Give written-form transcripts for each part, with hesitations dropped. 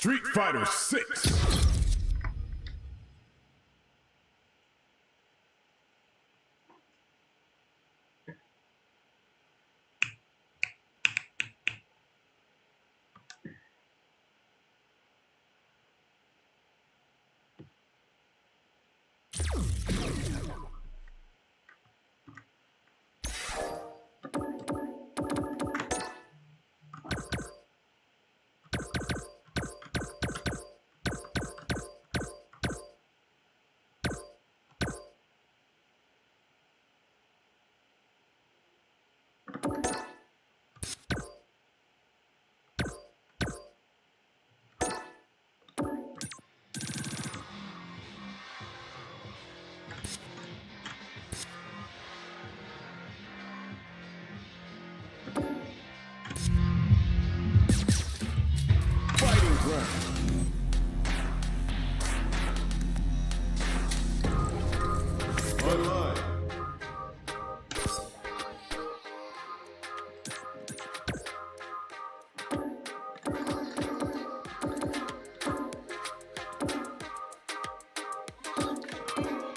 Street Fighter 6.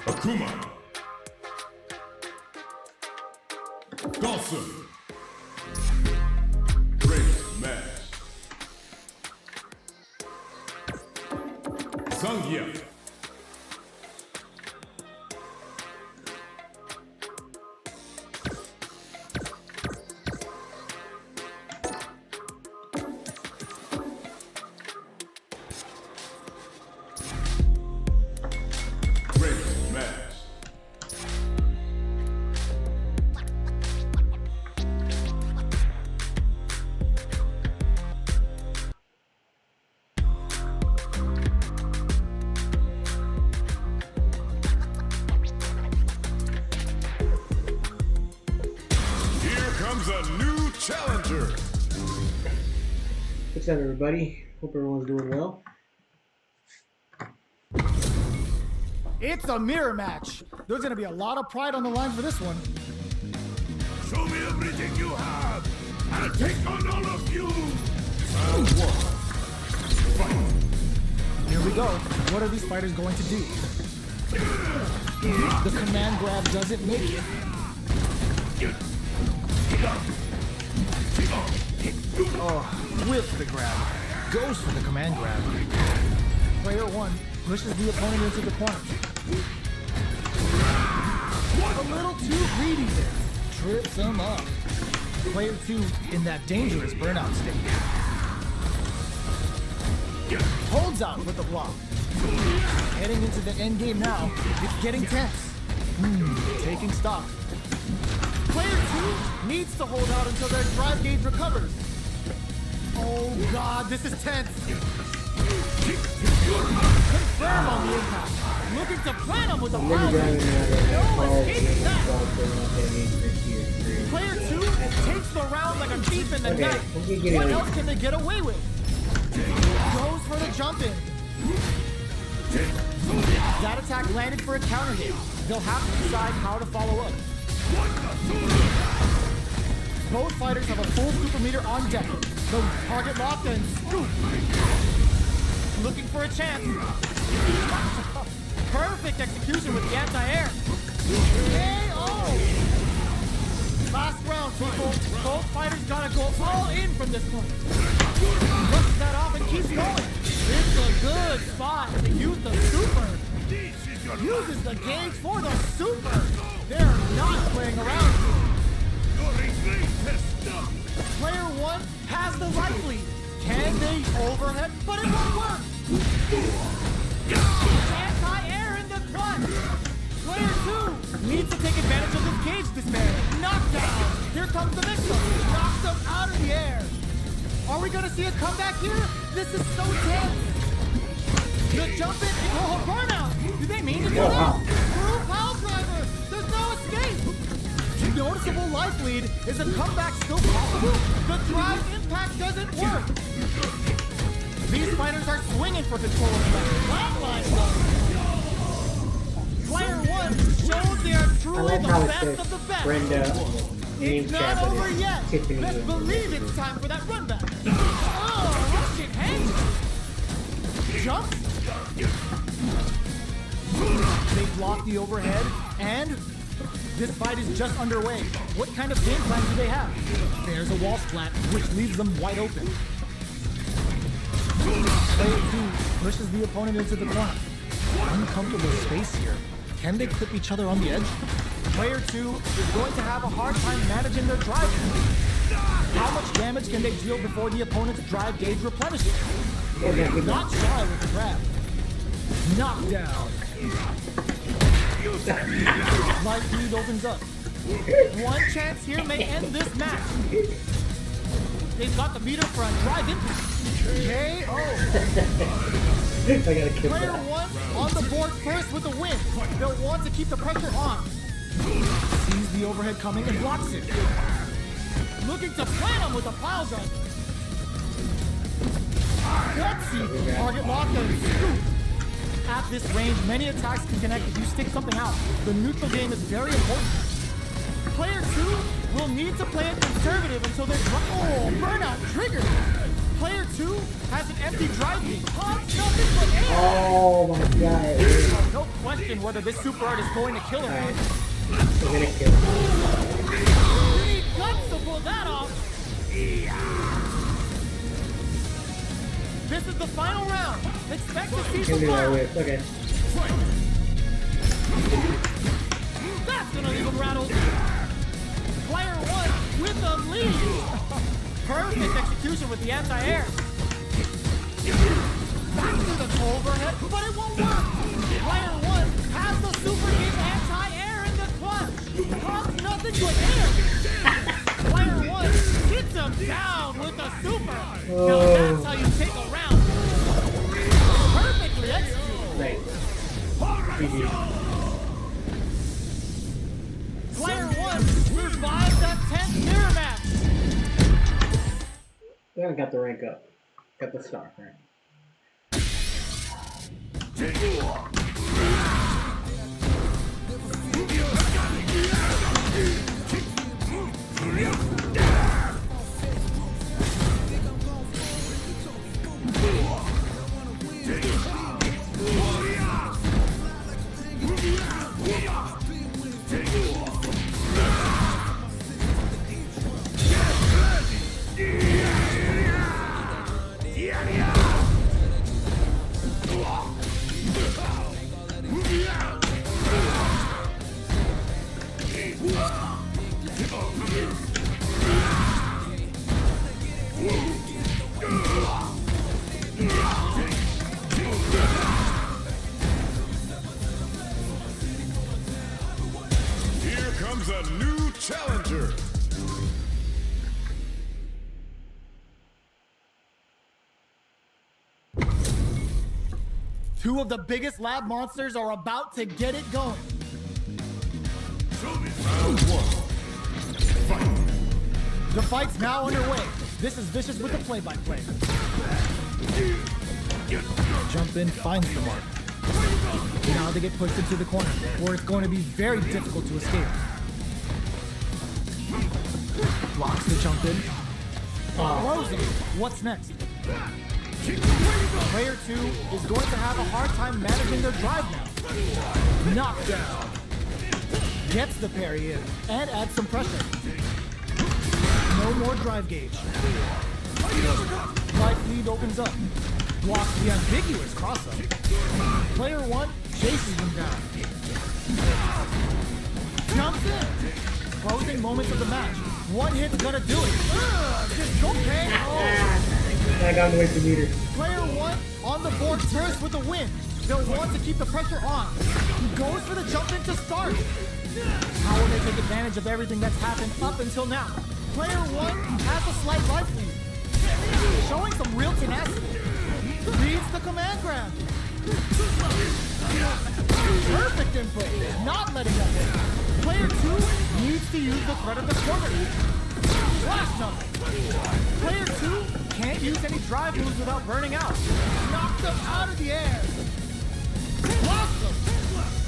Akuma. Dawson. Great match. Zangief. A new challenger. What's up, everybody? Hope everyone's doing well. It's a mirror match. There's gonna be a lot of pride on the line for this one. Show me everything you have. I'll take on all of you. Round one. Fight. Here we go. What are these fighters going to do? The command grab doesn't make it. Oh, whips the grab. Goes for the command grab. Player one pushes the opponent into the corner. A little too greedy there. Trips him up. Player two in that dangerous burnout state. Holds out with the block. Heading into the end game now. It's getting tense. Taking stock. Player two needs to hold out until their drive gauge recovers. Oh God, this is tense. Confirm on the impact. Looking to plan him with a power. No escaping that. Player two takes the round like a thief in the night. What else can they get away with? Goes for the jump in. That attack landed for a counter hit. They'll have to decide how to follow up. Both fighters have a full super meter on deck. The target locked and scoop. Looking for a chance. Perfect execution with the anti-air. KO! Last round, people. Both fighters gotta go all in from this point. Puts that off and keeps going. It's a good spot to use the super. Uses the gauge for the super. They're not playing around. Player one has the right lead. Can they overhead? But it won't work. Anti-air in the clutch. Player two needs to take advantage of this cage despair. Knockdown. Here comes the mix-up. Knocks them out of the air. Are we gonna see a comeback here? This is so tense. The jump in. Oh, burnout. Do they mean to do that? Through pile driver. There's no escape. Noticeable life lead. Is a comeback still possible? The drive impact doesn't work. These fighters are swinging for control of the match. Player one shows they are truly the best of the best. Brenda, it's not over yet. Let's believe it's time for that run back. Oh, Russian hands. jump. They block the overhead, and this fight is just underway. What kind of game plan do they have? There's a wall splat, which leaves them wide open. Player 2 pushes the opponent into the corner. Uncomfortable space here. Can they clip each other on the edge? Player 2 is going to have a hard time managing their drive. How much damage can they deal before the opponent's drive gauge replenishes? Not shy with the grab. Knockdown. Life lead opens up. One chance here may end this match. They've got the meter for a drive impact. KO. I gotta kill Player that. 1 on the board first with a win. They'll want to keep the pressure on. Sees the overhead coming and blocks it. Looking to plant him with a pile gun. Gutsy. Target locked and scoop. At this range, many attacks can connect if you stick something out. The neutral game is very important. Player 2 will need to play it conservative until they're burnout triggered. Player 2 has an empty drive beam. Nothing but air. Oh my god. No question whether this super art is going to kill him. Alright. We're gonna kill him. You need guts to pull that off. This is the final round. Expect to see Can some do that fire. with. Okay. That's gonna leave him rattled. Player 1 with the lead. Perfect execution with the anti-air. Back to the overhead, but it won't work. Player 1 has the super deep anti-air in the clutch. Costs nothing but air. Player 1 hits him down with the super. Now that's how you take a round. Perfectly executed. Right. GG. Player 1 survives that 10th mirror match. Then I got the rank up. Got the star, right? Here comes a new challenger. Two of the biggest lab monsters are about to get it going. Round 1. Fight. The fight's now underway. This is Vicious with the play-by-play. Jump in, finds the mark. Now they get pushed into the corner, where it's going to be very difficult to escape. Blocks the jump in. Throws him. What's next? Player 2 is going to have a hard time managing their drive now. Knockdown. Gets the parry in and adds some pressure. No more drive gauge. Life lead opens up. Blocks the ambiguous cross-up. Player 1 chases him down. Jumps in. Closing moments of the match. One hit's gonna do it. Just okay. I got him away from meter. Player 1 on the board first with a win. They'll want to keep the pressure on. He goes for the jump in to start. How will they take advantage of everything that's happened up until now? Player 1 has a slight life lead, showing some real tenacity. Reads the command grab. Perfect input, not letting up. Player 2 needs to use the threat of the corner. Flash jump. Player 2 can't use any drive moves without burning out. Knocks them out of the air. Blossom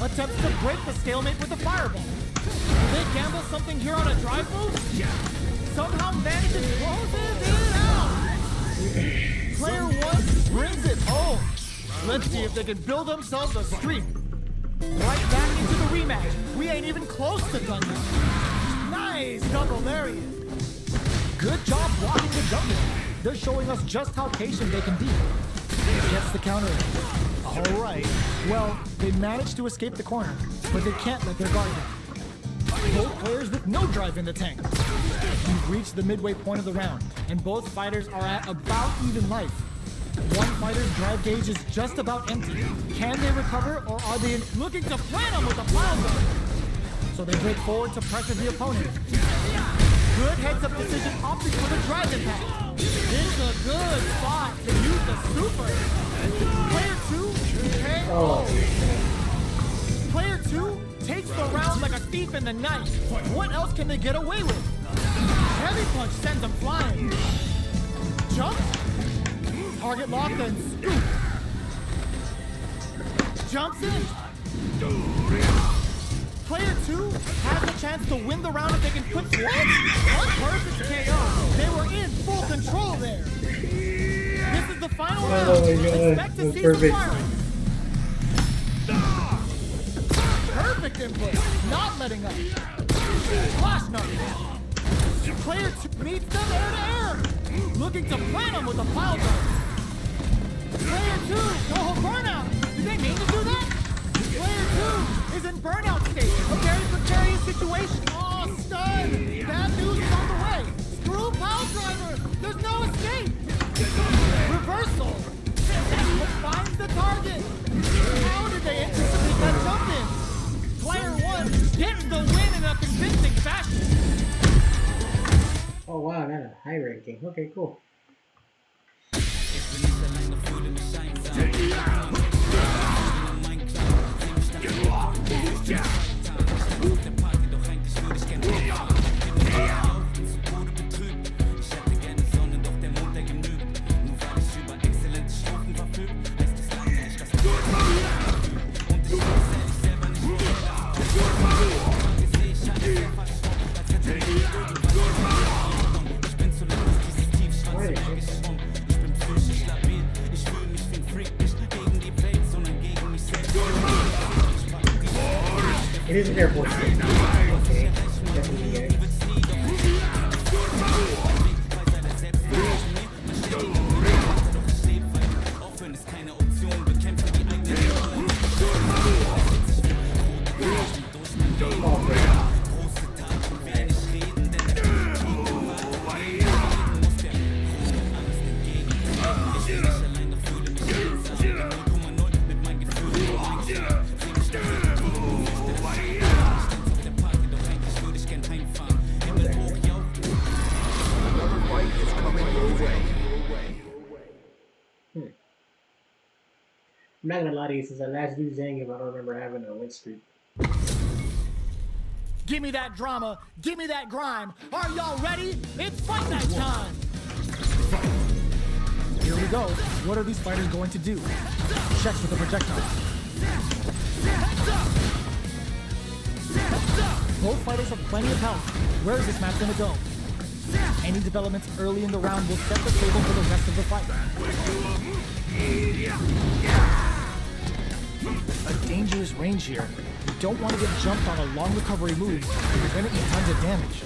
attempts to break the stalemate with a fireball. Will they gamble something here on a drive move? Somehow manages closes it out. Player 1 brings it home. Let's see if they can build themselves a streak. Right back into the rematch. We ain't even close to done yet. Nice double lariat. Good job blocking the jump. They're showing us just how patient they can be. Gets the counter. All right. Well, they managed to escape the corner, but they can't let their guard down. Both players with no drive in the tank. We've reached the midway point of the round, and both fighters are at about even life. One fighter's drive gauge is just about empty. Can they recover, or are they looking to plant him with a plow gun? So they break forward to pressure the opponent. Good heads-up decision opting for the drive impact. It's a good spot to use the super. Player 2, KO. Player 2 takes the round like a thief in the night. What else can they get away with? Heavy punch sends them flying. Jump. Target locked and scoop. Jumps in. Player 2 has a chance to win the round if they can put one perfect KO. They were in full control there. This is the final round. Oh my God, Expect to that's see perfect. some firing. Perfect input. Not letting up. Flash knuckle. Player 2 meets them air to air. Looking to plant them with a pile gun. Player 2, go burnout. Did they mean to do that? Player 2 is in burnout state. A very precarious situation. Oh, stun. Bad news is on the way. Screw pile driver. There's no escape. Reversal. But finds the target. How did they anticipate that jump in? Player 1 gets the win in a convincing fashion. Oh wow, I got a high ranking. Okay, cool. It is an airport. Okay. Definitely, guys. I'm not gonna lie to you, since I last do Zangief, I don't remember having a win streak. Give me that drama. Give me that grime. Are y'all ready? It's fight night time. Here we go. What are these fighters going to do? Checks with the projectile. Both fighters have plenty of health. Where is this match going to go? Any developments early in the round will set the table for the rest of the fight. A dangerous range here. You don't want to get jumped on a long recovery move, or you're going to eat tons of damage.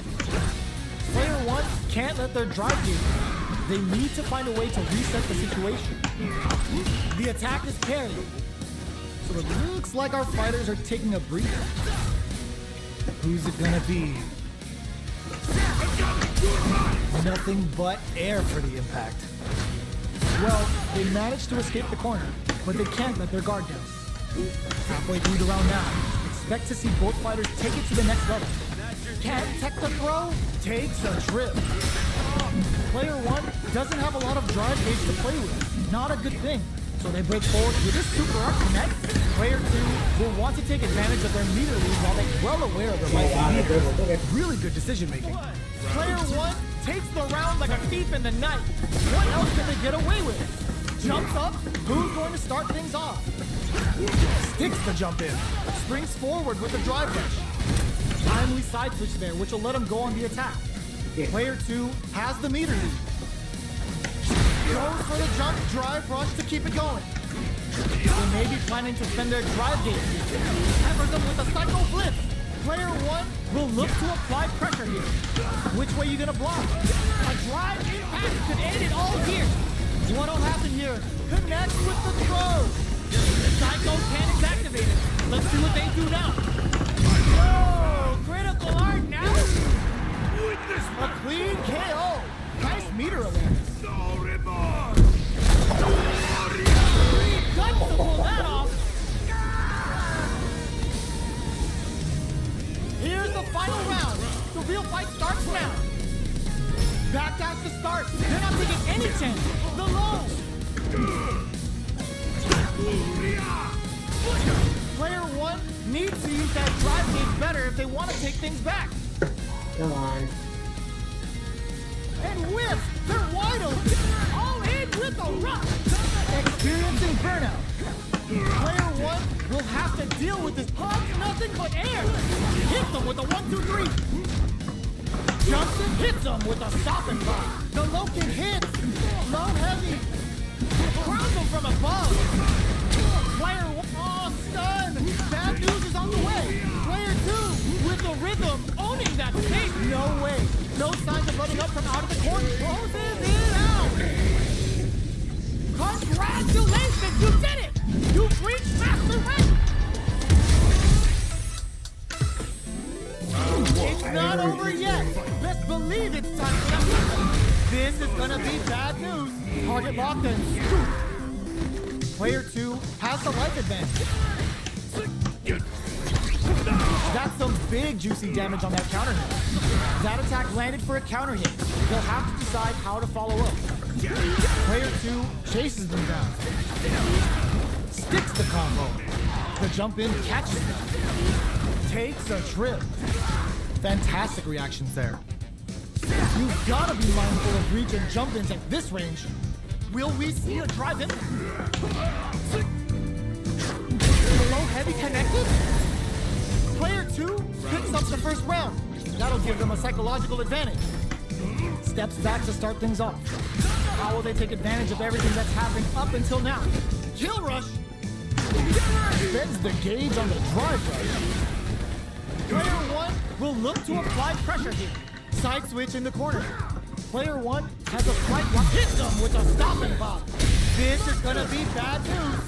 Player 1 can't let their drive gauge. They need to find a way to reset the situation. The attack is parried. So it looks like our fighters are taking a breather. Who's it gonna be? Nothing but air for the impact. Well, they managed to escape the corner, but they can't let their guard down. Halfway through the round now, expect to see both fighters take it to the next level. Can't tech the throw, takes a trip. Player 1 doesn't have a lot of drive gauge to play with. Not a good thing. So they break forward with a super arc connect. Player 2 will want to take advantage of their meter lead while they're well aware of their life. Really good decision making. Player 1 takes the round like a thief in the night. What else can they get away with? Jumps up. Who's going to start things off? Sticks the jump in. Springs forward with a drive rush. Timely side switch there, which will let him go on the attack. Player 2 has the meter lead. Goes for the jump drive rush to keep it going. They may be planning to spend their drive gauge. Hammer them with a psycho blitz. Player 1 will look to apply pressure here. Which way you gonna block? A drive impact could end it all here. What'll happen here? Connects with the throw. Psycho can't activate it. Let's see what they do now. Whoa! Critical art now? Witness A clean KO. Nice meter awareness. no remorse! Guts to pull that off. Here's the final round. The real fight starts now. Backdash to start. They're not taking any chance. The low. Player 1 needs to use that drive gauge better if they want to take things back. Come on. And whiff! They're wide open! All in with a rush! Experiencing burnout. Player 1 will have to deal with this pump nothing but air. Hits them with a 1-2-3. Johnson hits them with a stop and block. The low kick hits. Low heavy. Crowns them from above. Player 1, oh, stun! Bad news is on the way. Player 2 with the rhythm owning that space. No way. No signs of letting up from out of the corner. Closes it out. Congratulations, you did it! You've reached master rank. It's not over yet. Best believe it's time for them. This is gonna be bad news. Target locked and scoop. Player 2 has the life advantage. That's some big juicy damage on that counter hit. That attack landed for a counter hit. They'll have to decide how to follow up. Player 2 chases them down. Sticks the combo. The jump in catches them. Takes a trip. Fantastic reactions there. You've gotta be mindful of reach and jump ins at this range. Will we see a drive in? Low heavy connected? Player 2 picks up the first round. That'll give them a psychological advantage. Steps back to start things off. How will they take advantage of everything that's happened up until now? Kill rush! Spends the gauge on the drive rush. Player 1 will look to apply pressure here. Side switch in the corner. Player 1 has a flight block. Hits them with a stop and pop. This is gonna be bad news.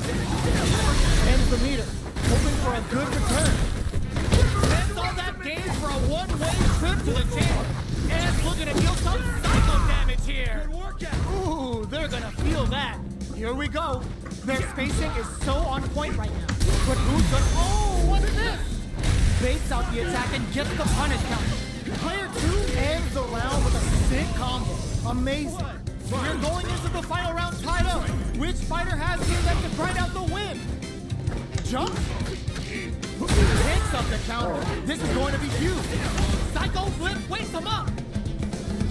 Ends the meter. Hoping for a good return. Spends all that gauge for a one-way trip to the chamber. And it's looking to deal some psycho damage here. Good workout. Ooh, they're gonna feel that. Here we go. Their spacing is so on point right now. But who's gonna... Oh, what's this? Baits out the attack and gets the punish counter. Player 2 ends the round with a sick combo. Amazing. We're going into the final round tied up. Which fighter has here that can grind out the win? Jump? Picks up the counter. This is going to be huge. Psycho flip wakes him up.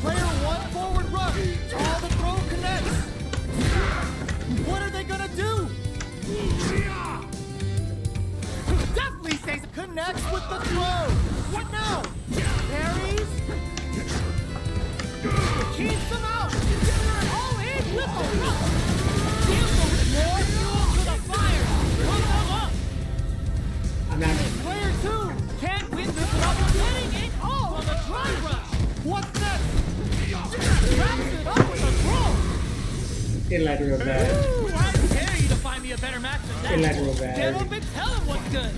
Player 1 forward rush. All the throw connects. What are they gonna do? Definitely stays connects with the throw. What now? Parries. Keeps them out. All in with the rush. Deals them more fuel to the fire. Put them up. I'm not. Player 2 can't win this without getting it all on the drive rush. What's next? Wraps it up with a throw. It like real bad. Ooh, I dare you to find me a better match than that. It like real bad. Get up and tell them what's good.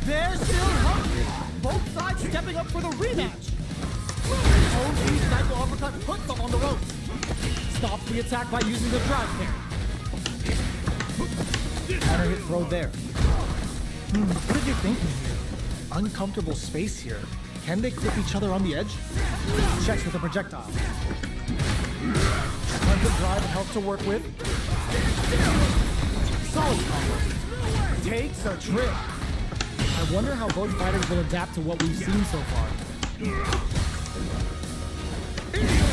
They're still hungry. Both sides stepping up for the rematch. OG Psycho uppercut puts them on the ropes. Stops the attack by using the drive pair. Counter hit throw there. What are you thinking here? Uncomfortable space here. Can they clip each other on the edge? Checks with a projectile. Tons of drive and health to work with. Solid combo. Takes a trip. I wonder how both fighters will adapt to what we've seen so far.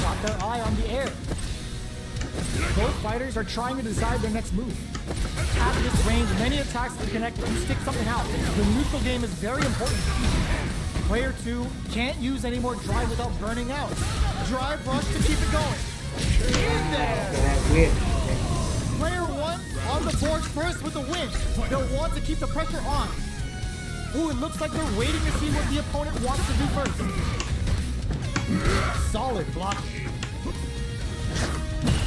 Got their eye on the air. Both fighters are trying to decide their next move. At this range, many attacks can connect and stick something out. The neutral game is very important. Player 2 can't use any more drive without burning out. Drive rush to keep it going. In there! That's weird. Player 1 on the board first with the win. They'll want to keep the pressure on. Ooh, it looks like they're waiting to see what the opponent wants to do first. Solid blocking.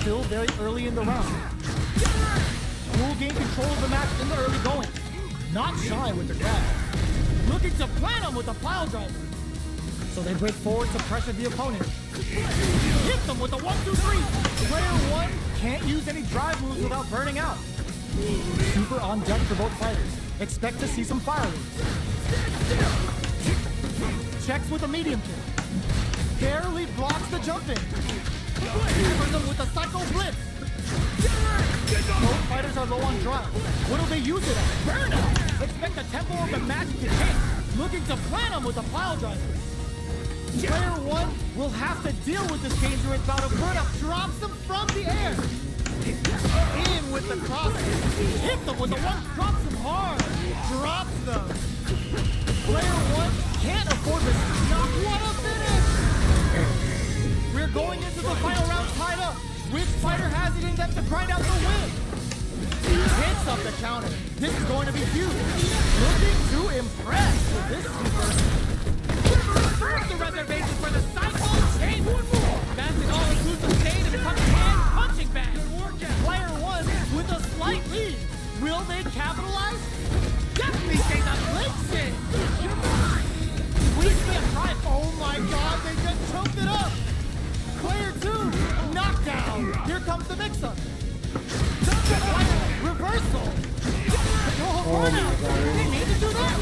Still very early in the round. Will gain control of the match in the early going. Not shy with their grab. Looking to plant them with a pile driver. So they break forward to pressure the opponent. Hit them with a 1-2-3. Player 1 can't use any drive moves without burning out. Super on deck for both fighters. Expect to see some fireworks. Checks with a medium kick. Barely blocks the jumping. Covers them with a psycho blitz. Both fighters are low on drive. What'll they use it as? Burnout! Expect the tempo of the match to change. Looking to plant them with a pile driver. Player 1 will have to deal with this dangerous bout of burnout. Drops them from the air. In with the cross. Hit them with the one. Drops them hard. Drops them. Player 1 can't afford this. Not what a finish! We're going into the final round tied up. Which fighter has it in them to grind out the win? Hits up the counter. This is going to be huge. Looking to impress with this super. First the reservation for the cycle chain. Bouncing all inclusive stage and becomes a hand-punching bag. Player 1 with a slight lead. Will they capitalize? Definitely stays on Blitzen. Squeeze me a try. Oh my god, they just choked it up. Player 2, knockdown. Here comes the mix-up. Reversal. Oh, they need to do that.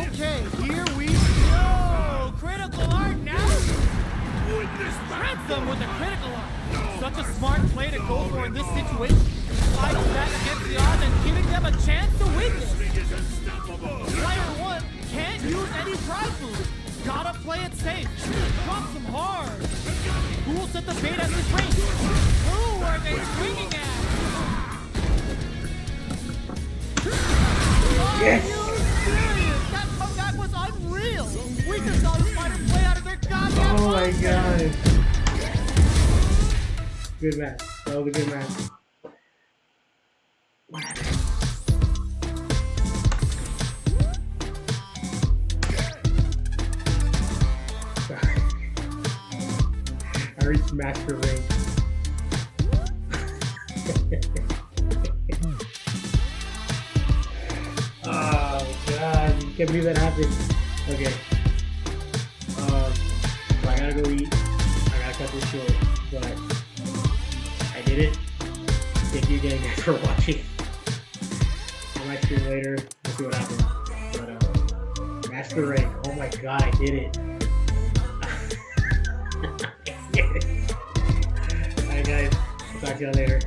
Okay, here we go. Critical art now. Spreads them with a critical art. Such a smart play to go for in this situation. Fighting back against the odds and giving them a chance to win this. Player 1 can't use any drive moves. Gotta play it safe. Drops them hard. Who will set the bait at this range? Who are they swinging at? Yes. Are you serious? That comeback was unreal. We just saw the fighter play out of their goddamn Oh my mindset. god. Good match. That was a good match. I reached master rank. Oh god, you can't believe that happened. Okay. So I gotta go eat. I gotta cut this short, but I did it. Thank you again guys for watching. I might stream later. We'll see what happens. But master rank. Oh my god, I did it. Alright guys, I'll talk to y'all later.